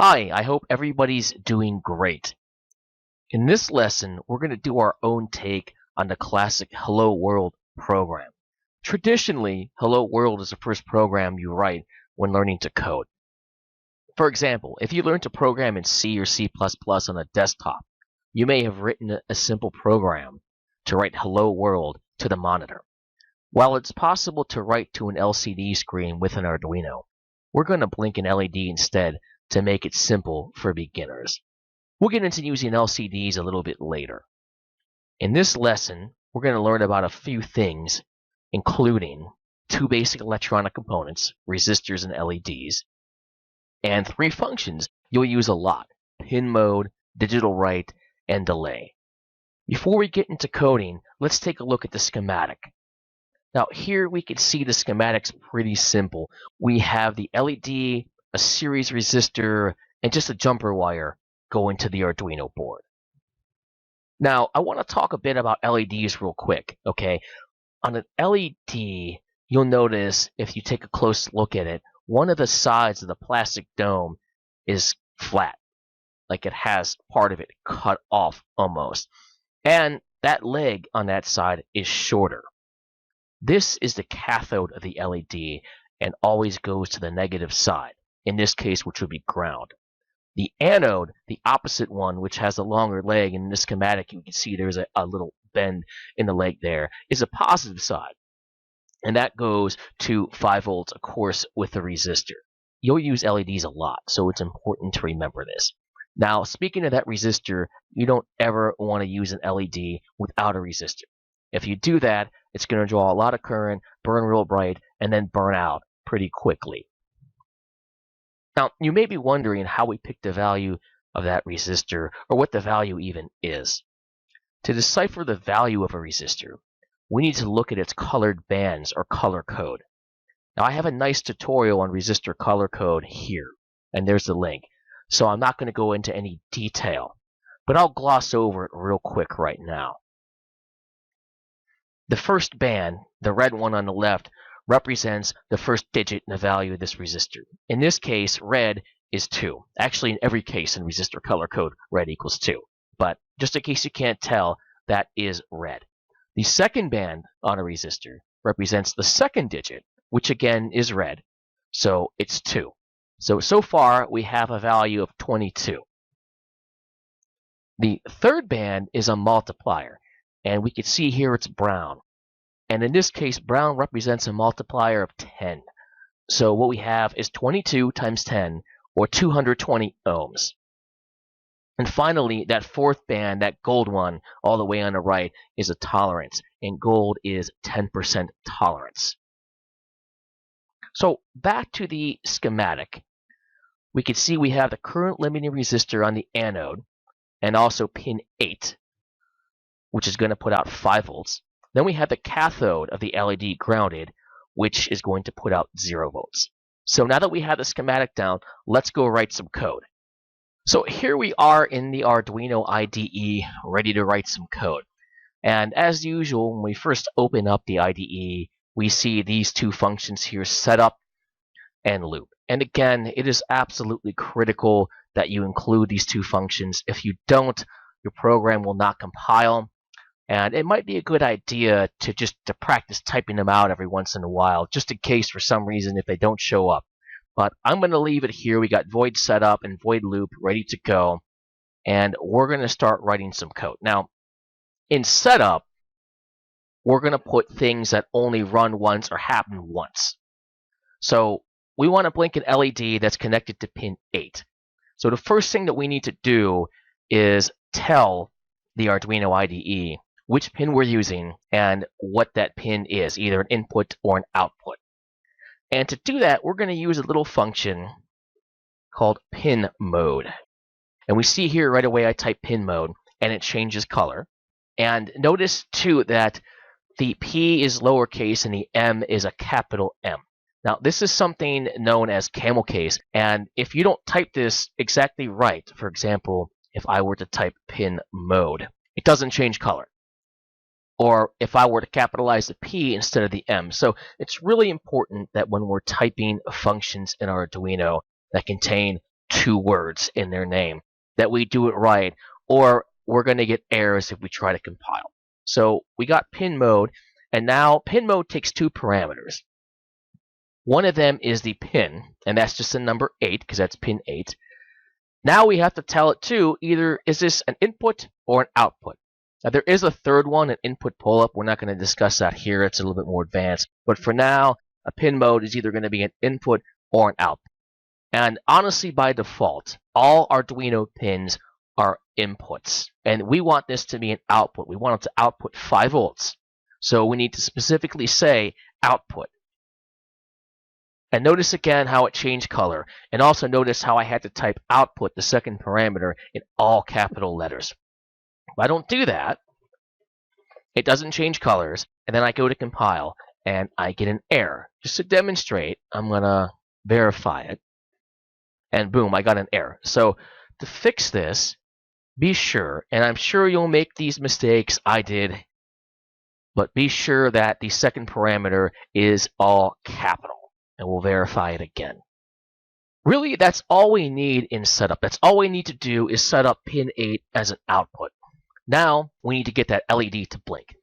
Hi, I hope everybody's doing great. In this lesson, we're going to do our own take on the classic Hello World program. Traditionally, Hello World is the first program you write when learning to code. For example, if you learn to program in C or C++ on a desktop, you may have written a simple program to write Hello World to the monitor. While it's possible to write to an LCD screen with an Arduino, we're going to blink an LED instead to make it simple for beginners. We'll get into using LCDs a little bit later. In this lesson, we're going to learn about a few things, including two basic electronic components, resistors and LEDs, and three functions you'll use a lot: pin mode, digital write, and delay. Before we get into coding, let's take a look at the schematic. Now here we can see the schematic's pretty simple. We have the LED, a series resistor, and just a jumper wire going to the Arduino board. Now I want to talk a bit about LEDs real quick, okay? On an LED, you'll notice if you take a close look at it, one of the sides of the plastic dome is flat, like it has part of it cut off almost. And that leg on that side is shorter. This is the cathode of the LED and always goes to the negative side, in this case, which would be ground. The anode, the opposite one, which has a longer leg, and in this schematic you can see there's a little bend in the leg there, is a positive side. And that goes to 5 volts, of course, with the resistor. You'll use LEDs a lot, so it's important to remember this. Now, speaking of that resistor, you don't ever want to use an LED without a resistor. If you do that, it's going to draw a lot of current, burn real bright, and then burn out pretty quickly. Now, you may be wondering how we pick the value of that resistor, or what the value even is. To decipher the value of a resistor, we need to look at its colored bands, or color code. Now, I have a nice tutorial on resistor color code here, and there's the link. So I'm not going to go into any detail, but I'll gloss over it real quick right now. The first band, the red one on the left, represents the first digit in the value of this resistor. In this case, red is 2. Actually, in every case in resistor color code, red equals 2. But just in case you can't tell, that is red. The second band on a resistor represents the second digit, which again is red. So it's 2. So far, we have a value of 22. The third band is a multiplier, and we can see here it's brown. And in this case, brown represents a multiplier of 10. So what we have is 22 times 10, or 220 ohms. And finally, that fourth band, that gold one, all the way on the right, is a tolerance. And gold is 10% tolerance. So back to the schematic. We can see we have the current limiting resistor on the anode, and also pin 8, which is going to put out 5 volts. Then we have the cathode of the LED grounded, which is going to put out 0 volts. So now that we have the schematic down, let's go write some code. So here we are in the Arduino IDE, ready to write some code. And as usual, when we first open up the IDE, we see these two functions here, setup and loop. And again, it is absolutely critical that you include these two functions. If you don't, your program will not compile. And it might be a good idea to practice typing them out every once in a while, just in case for some reason if they don't show up. But I'm going to leave it here. We got void setup and void loop ready to go. And we're going to start writing some code. Now, in setup, we're going to put things that only run once or happen once. So we want to blink an LED that's connected to pin 8. So the first thing that we need to do is tell the Arduino IDE which pin we're using and what that pin is, either an input or an output. And to do that, we're going to use a little function called pin mode. And we see here right away I type pin mode, and it changes color. And notice, too, that the P is lowercase and the M is a capital M. Now, this is something known as camel case, and if you don't type this exactly right, for example, if I were to type pin mode, it doesn't change color. Or if I were to capitalize the P instead of the M. So it's really important that when we're typing functions in Arduino that contain 2 words in their name, that we do it right, or we're going to get errors if we try to compile. So we got pin mode, and now pin mode takes 2 parameters. One of them is the pin, and that's just the number 8, because that's pin 8. Now we have to tell it too, either is this an input or an output. Now there is a third one, an input pull-up. We're not going to discuss that here. It's a little bit more advanced. But for now, a pin mode is either going to be an input or an output. And honestly, by default, all Arduino pins are inputs. And we want this to be an output. We want it to output 5 volts. So we need to specifically say output. And notice again how it changed color. And also notice how I had to type output, the second parameter, in all capital letters. If I don't do that, it doesn't change colors. And then I go to compile, and I get an error. Just to demonstrate, I'm going to verify it. And boom, I got an error. So to fix this, be sure, and I'm sure you'll make these mistakes, I did, but be sure that the second parameter is all capital. And we'll verify it again. Really, that's all we need in setup. That's all we need to do is set up pin 8 as an output. Now, we need to get that LED to blink.